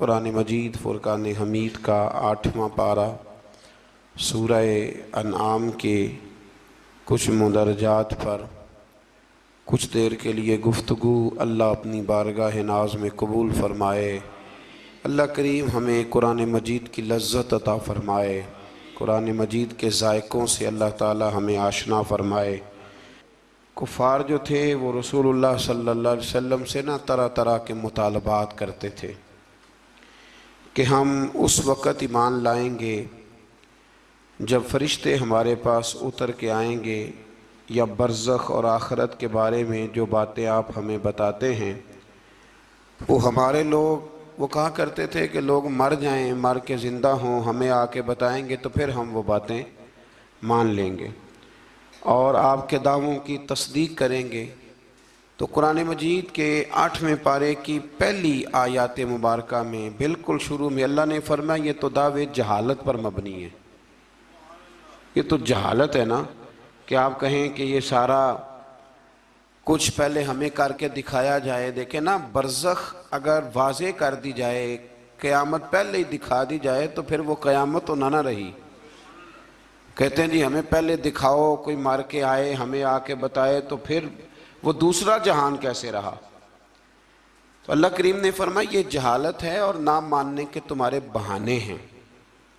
قرآن مجید فرقان حمید کا 8واں پارہ سورہ انعام کے کچھ مندرجات پر کچھ دیر کے لیے گفتگو اللہ اپنی بارگاہ ناز میں قبول فرمائے۔ اللہ کریم ہمیں قرآن مجید کی لذت عطا فرمائے، قرآن مجید کے ذائقوں سے اللہ تعالی ہمیں آشنا فرمائے۔ کفار جو تھے وہ رسول اللہ صلی اللہ علیہ وسلم سے طرح طرح کے مطالبات کرتے تھے کہ ہم اس وقت ایمان لائیں گے جب فرشتے ہمارے پاس اتر کے آئیں گے، یا برزخ اور آخرت کے بارے میں جو باتیں آپ ہمیں بتاتے ہیں وہ ہمارے لوگ کہا کرتے تھے کہ لوگ مر جائیں، مر کے زندہ ہوں، ہمیں آ کے بتائیں گے تو پھر ہم وہ باتیں مان لیں گے اور آپ کے دعووں کی تصدیق کریں گے۔ تو قرآن مجید کے 8ویں پارے کی پہلی آیات مبارکہ میں بالکل شروع میں اللہ نے فرمایا یہ تو دعوے جہالت پر مبنی ہے۔ یہ تو جہالت ہے نا کہ آپ کہیں کہ یہ سارا کچھ پہلے ہمیں کر کے دکھایا جائے۔ دیکھیں نا، برزخ اگر واضح کر دی جائے، قیامت پہلے ہی دکھا دی جائے تو پھر وہ قیامت تو نہ رہی۔ کہتے ہیں جی ہمیں پہلے دکھاؤ، کوئی مار کے آئے ہمیں آ کے بتائے تو پھر وہ دوسرا جہان کیسے رہا؟ تو اللہ کریم نے فرمایا یہ جہالت ہے اور نہ ماننے کے تمہارے بہانے ہیں۔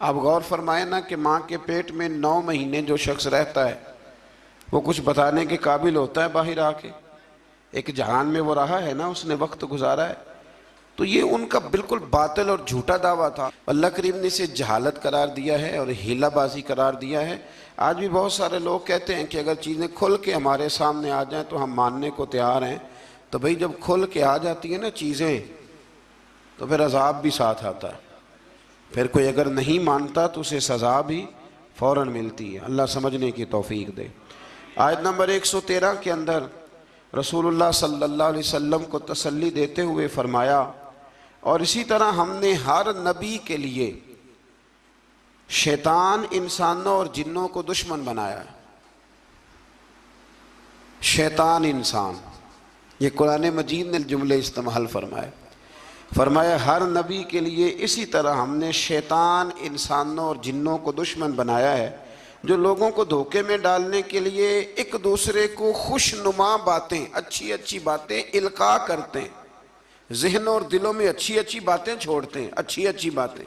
آپ غور فرمائیں نا کہ ماں کے پیٹ میں 9 مہینے جو شخص رہتا ہے وہ کچھ بتانے کے قابل ہوتا ہے باہر آ کے؟ ایک جہان میں وہ رہا ہے نا، اس نے وقت گزارا ہے۔ تو یہ ان کا بالکل باطل اور جھوٹا دعویٰ تھا۔ اللہ کریم نے اسے جہالت قرار دیا ہے اور ہیلہ بازی قرار دیا ہے۔ آج بھی بہت سارے لوگ کہتے ہیں کہ اگر چیزیں کھل کے ہمارے سامنے آ جائیں تو ہم ماننے کو تیار ہیں۔ تو بھئی جب کھل کے آ جاتی ہیں نا چیزیں تو پھر عذاب بھی ساتھ آتا ہے، پھر کوئی اگر نہیں مانتا تو اسے سزا بھی فوراً ملتی ہے۔ اللہ سمجھنے کی توفیق دے۔ آیت نمبر 113 کے اندر رسول اللہ صلی اللہ علیہ وسلم کو تسلی دیتے ہوئے فرمایا، اور اسی طرح ہم نے ہر نبی کے لیے شیطان انسانوں اور جنوں کو دشمن بنایا ہے۔ شیطان انسان، یہ قرآن مجید نے جملے استعمال فرمایا ہر نبی کے لیے اسی طرح ہم نے شیطان انسانوں اور جنوں کو دشمن بنایا ہے، جو لوگوں کو دھوکے میں ڈالنے کے لیے ایک دوسرے کو خوشنما باتیں، اچھی اچھی باتیں القاء کرتے ہیں، ذہنوں اور دلوں میں اچھی اچھی باتیں چھوڑتے ہیں، اچھی اچھی باتیں،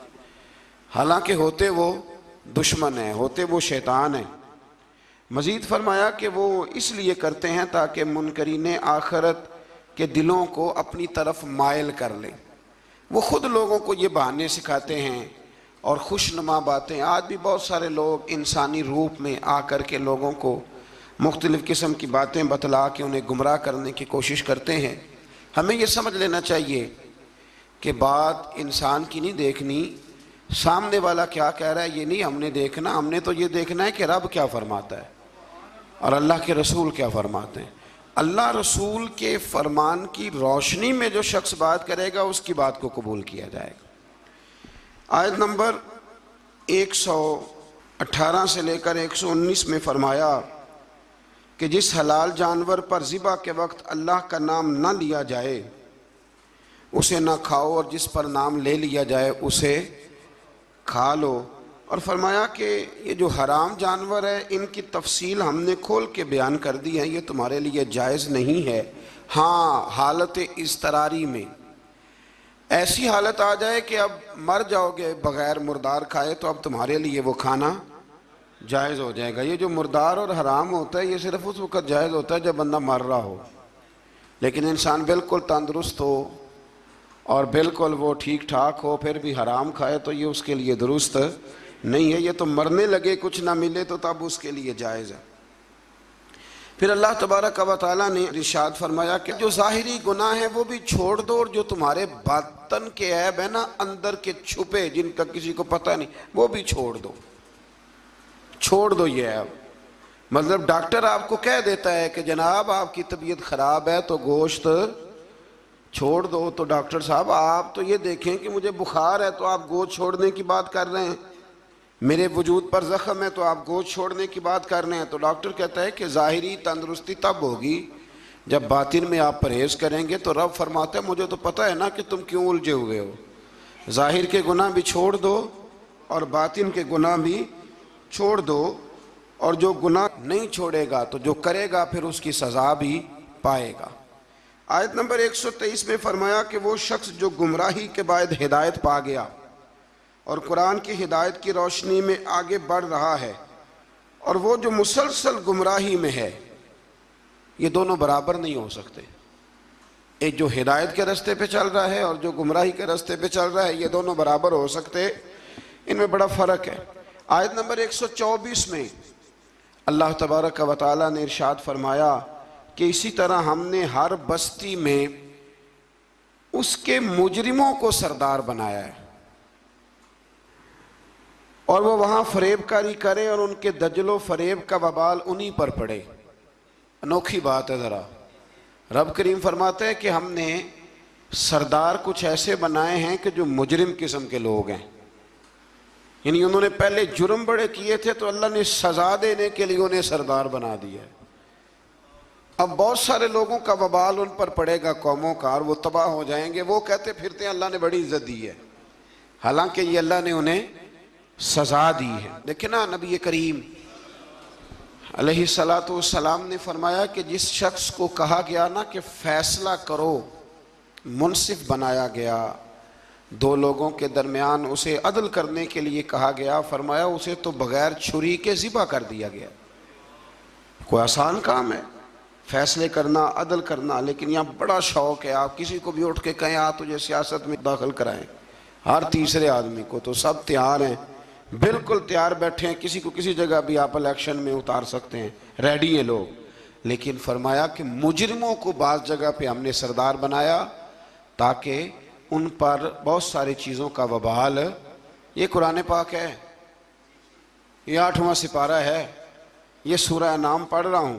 حالانکہ ہوتے وہ دشمن ہیں، ہوتے وہ شیطان ہیں۔ مزید فرمایا کہ وہ اس لیے کرتے ہیں تاکہ منکرین آخرت کے دلوں کو اپنی طرف مائل کر لیں۔ وہ خود لوگوں کو یہ بہانے سکھاتے ہیں اور خوشنما باتیں۔ آج بھی بہت سارے لوگ انسانی روپ میں آ کر کے لوگوں کو مختلف قسم کی باتیں بتلا کے انہیں گمراہ کرنے کی کوشش کرتے ہیں۔ ہمیں یہ سمجھ لینا چاہیے کہ بات انسان کی نہیں دیکھنی، سامنے والا کیا کہہ رہا ہے یہ نہیں ہم نے دیکھنا، ہم نے تو یہ دیکھنا ہے کہ رب کیا فرماتا ہے اور اللہ کے رسول کیا فرماتے ہیں۔ اللہ رسول کے فرمان کی روشنی میں جو شخص بات کرے گا اس کی بات کو قبول کیا جائے گا۔ آیت نمبر 118 سے لے کر 119 میں فرمایا کہ جس حلال جانور پر ذبح کے وقت اللہ کا نام نہ لیا جائے اسے نہ کھاؤ، اور جس پر نام لے لیا جائے اسے کھا لو۔ اور فرمایا کہ یہ جو حرام جانور ہے ان کی تفصیل ہم نے کھول کے بیان کر دی ہے، یہ تمہارے لیے جائز نہیں ہے۔ ہاں، حالت اضطراری میں ایسی حالت آ جائے کہ اب مر جاؤ گے بغیر مردار کھائے تو اب تمہارے لیے وہ کھانا جائز ہو جائے گا۔ یہ جو مردار اور حرام ہوتا ہے یہ صرف اس وقت جائز ہوتا ہے جب بندہ مر رہا ہو، لیکن انسان بالکل تندرست ہو اور بالکل وہ ٹھیک ٹھاک ہو پھر بھی حرام کھائے تو یہ اس کے لیے درست نہیں ہے۔ یہ تو مرنے لگے کچھ نہ ملے تو تب اس کے لیے جائز ہے۔ پھر اللہ تبارک و تعالیٰ نے ارشاد فرمایا کہ جو ظاہری گناہ ہیں وہ بھی چھوڑ دو، اور جو تمہارے باطن کے عیب ہیں نا، اندر کے چھپے جن کا کسی کو پتہ نہیں، وہ بھی چھوڑ دو۔ چھوڑ دو یہ عیب، مطلب ڈاکٹر آپ کو کہہ دیتا ہے کہ جناب آپ کی طبیعت خراب ہے تو گوشت چھوڑ دو، تو ڈاکٹر صاحب آپ تو یہ دیکھیں کہ مجھے بخار ہے تو آپ گوشت چھوڑنے کی بات کر رہے ہیں، میرے وجود پر زخم ہے تو آپ گوشت چھوڑنے کی بات کر رہے ہیں۔ تو ڈاکٹر کہتا ہے کہ ظاہری تندرستی تب ہوگی جب باطن میں آپ پرہیز کریں گے۔ تو رب فرماتا ہے مجھے تو پتہ ہے نا کہ تم کیوں الجھے ہوئے ہو، ظاہر کے گناہ بھی چھوڑ دو اور باطن کے گناہ بھی چھوڑ دو، اور جو گناہ نہیں چھوڑے گا تو جو کرے گا پھر اس کی سزا بھی پائے گا۔ آیت نمبر 123 میں فرمایا کہ وہ شخص جو گمراہی کے بعد ہدایت پا گیا اور قرآن کی ہدایت کی روشنی میں آگے بڑھ رہا ہے، اور وہ جو مسلسل گمراہی میں ہے، یہ دونوں برابر نہیں ہو سکتے۔ ایک جو ہدایت کے راستے پہ چل رہا ہے اور جو گمراہی کے راستے پہ چل رہا ہے، یہ دونوں برابر ہو سکتے، ان میں بڑا فرق ہے۔ آیت نمبر 124 میں اللہ تبارک و تعالیٰ نے ارشاد فرمایا کہ اسی طرح ہم نے ہر بستی میں اس کے مجرموں کو سردار بنایا ہے، اور وہ وہاں فریب کاری کریں اور ان کے دجل و فریب کا وبال انہی پر پڑے۔ انوکھی بات ہے ذرا۔ رب کریم فرماتے ہیں کہ ہم نے سردار کچھ ایسے بنائے ہیں کہ جو مجرم قسم کے لوگ ہیں، یعنی انہوں نے پہلے جرم بڑے کیے تھے تو اللہ نے سزا دینے کے لیے انہیں سردار بنا دیا ہے۔ اب بہت سارے لوگوں کا وبال ان پر پڑے گا، قوموں کا، اور وہ تباہ ہو جائیں گے۔ وہ کہتے پھرتے ہیں اللہ نے بڑی عزت دی ہے، حالانکہ یہ اللہ نے انہیں سزا دی ہے۔ دیکھیں نا، نبی کریم علیہ السلام نے فرمایا کہ جس شخص کو کہا گیا نا کہ فیصلہ کرو، منصف بنایا گیا، دو لوگوں کے درمیان اسے عدل کرنے کے لیے کہا گیا، فرمایا اسے تو بغیر چھری کے ذبح کر دیا گیا۔ کوئی آسان کام ہے فیصلے کرنا، عدل کرنا، لیکن یہاں بڑا شوق ہے، آپ کسی کو بھی اٹھ کے کہیں تجھے سیاست میں داخل کرائیں، ہر تیسرے آدمی کو، تو سب تیار ہیں، بالکل تیار بیٹھے ہیں، کسی کو کسی جگہ بھی آپ الیکشن میں اتار سکتے ہیں، ریڈی ہیں لوگ۔ لیکن فرمایا کہ مجرموں کو بعض جگہ پہ ہم نے سردار بنایا تاکہ ان پر بہت ساری چیزوں کا وبال۔ یہ قرآن پاک ہے، یہ 8واں سپارہ ہے، یہ سورہ انعام پڑھ رہا ہوں،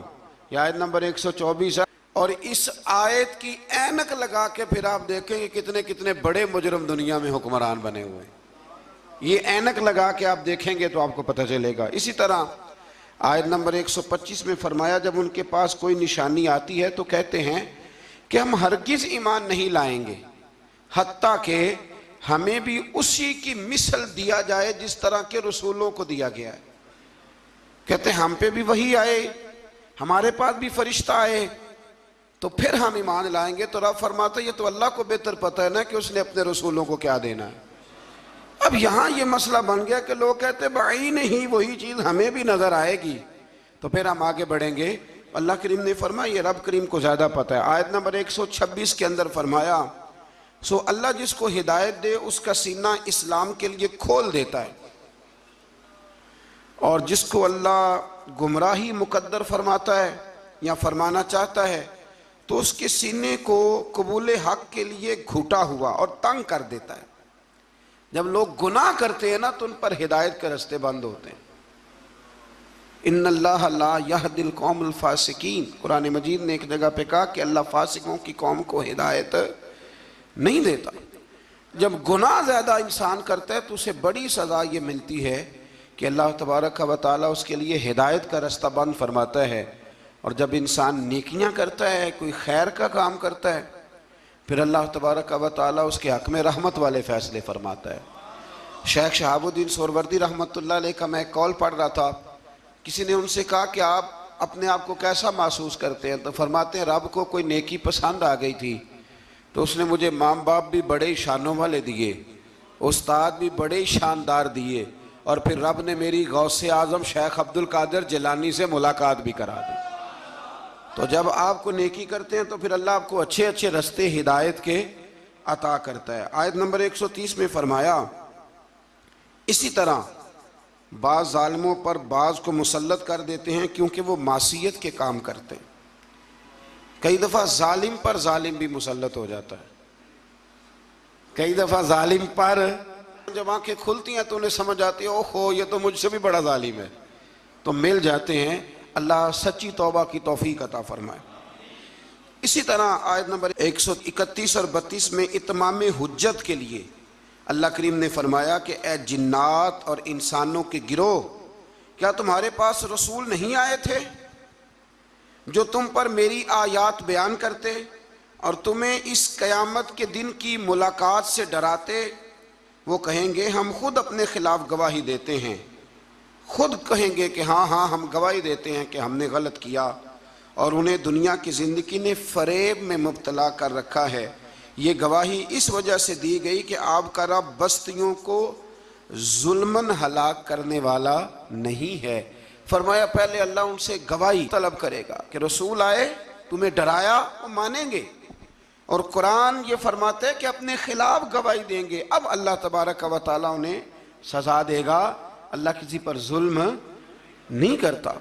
یہ آیت نمبر 124 ہے، اور اس آیت کی اینک لگا کے پھر آپ دیکھیں کہ کتنے کتنے بڑے مجرم دنیا میں حکمران بنے ہوئے ہیں۔ یہ اینک لگا کے آپ دیکھیں گے تو آپ کو پتہ چلے گا۔ اسی طرح آیت نمبر 125 میں فرمایا جب ان کے پاس کوئی نشانی آتی ہے تو کہتے ہیں کہ ہم ہرگز ایمان نہیں لائیں گے حتیٰ کہ ہمیں بھی اسی کی مثل دیا جائے جس طرح کے رسولوں کو دیا گیا ہے۔ کہتے ہیں ہم پہ بھی وحی آئے، ہمارے پاس بھی فرشتہ آئے تو پھر ہم ایمان لائیں گے۔ تو رب فرماتا ہے یہ تو اللہ کو بہتر پتہ ہے نا کہ اس نے اپنے رسولوں کو کیا دینا ہے۔ اب یہاں یہ مسئلہ بن گیا کہ لوگ کہتے ہیں بعین ہی وہی چیز ہمیں بھی نظر آئے گی تو پھر ہم آگے بڑھیں گے۔ اللہ کریم نے فرمایا یہ رب کریم کو زیادہ پتہ ہے۔ آیت نمبر 126 کے اندر فرمایا سو اللہ جس کو ہدایت دے اس کا سینہ اسلام کے لیے کھول دیتا ہے، اور جس کو اللہ گمراہی مقدر فرماتا ہے یا فرمانا چاہتا ہے تو اس کے سینے کو قبول حق کے لیے گھٹا ہوا اور تنگ کر دیتا ہے۔ جب لوگ گناہ کرتے ہیں نا تو ان پر ہدایت کے راستے بند ہوتے ہیں۔ ان اللہ لا یہدی القوم الفاسقین، قرآن مجید نے ایک جگہ پہ کہا کہ اللہ فاسقوں کی قوم کو ہدایت نہیں دیتا۔ جب گناہ زیادہ انسان کرتا ہے تو اسے بڑی سزا یہ ملتی ہے کہ اللہ تبارک و تعالیٰ اس کے لیے ہدایت کا راستہ بند فرماتا ہے، اور جب انسان نیکیاں کرتا ہے، کوئی خیر کا کام کرتا ہے، پھر اللہ تبارک و تعالیٰ اس کے حق میں رحمت والے فیصلے فرماتا ہے۔ شیخ شہاب الدین سہروردی رحمۃ اللہ علیہ کا میں ایک کال پڑھ رہا تھا، کسی نے ان سے کہا کہ آپ اپنے آپ کو کیسا محسوس کرتے ہیں؟ تو فرماتے ہیں رب کو کوئی نیکی پسند آ گئی تھی تو اس نے مجھے ماں باپ بھی بڑے ہی شانوں والے دیے، استاد بھی بڑے ہی شاندار دیے، اور پھر رب نے میری غوث اعظم شیخ عبد القادر جیلانی سے ملاقات بھی کرا دی۔ تو جب آپ کو نیکی کرتے ہیں تو پھر اللہ آپ کو اچھے اچھے رستے ہدایت کے عطا کرتا ہے۔ آیت نمبر 130 میں فرمایا اسی طرح بعض ظالموں پر بعض کو مسلط کر دیتے ہیں کیونکہ وہ معصیت کے کام کرتے ہیں۔ کئی دفعہ ظالم پر ظالم بھی مسلط ہو جاتا ہے، کئی دفعہ ظالم پر جب آنکھیں کھلتی ہیں تو انہیں سمجھ آتی ہے اوہو یہ تو مجھ سے بھی بڑا ظالم ہے، تو مل جاتے ہیں۔ اللہ سچی توبہ کی توفیق عطا فرمائے۔ اسی طرح آیت نمبر 131 اور 32 میں اتمام حجت کے لیے اللہ کریم نے فرمایا کہ اے جنات اور انسانوں کے گروہ، کیا تمہارے پاس رسول نہیں آئے تھے جو تم پر میری آیات بیان کرتے اور تمہیں اس قیامت کے دن کی ملاقات سے ڈراتے وہ کہیں گے ہم خود اپنے خلاف گواہی دیتے ہیں، خود کہیں گے کہ ہاں ہاں ہم گواہی دیتے ہیں کہ ہم نے غلط کیا، اور انہیں دنیا کی زندگی نے فریب میں مبتلا کر رکھا ہے۔ یہ گواہی اس وجہ سے دی گئی کہ آپ کا رب بستیوں کو ظلماً ہلاک کرنے والا نہیں ہے۔ فرمایا پہلے اللہ ان سے گواہی طلب کرے گا کہ رسول آئے، تمہیں ڈرایا، وہ مانیں گے، اور قرآن یہ فرماتا ہے کہ اپنے خلاف گواہی دیں گے۔ اب اللہ تبارک و تعالیٰ انہیں سزا دے گا۔ اللہ کسی پر ظلم نہیں کرتا۔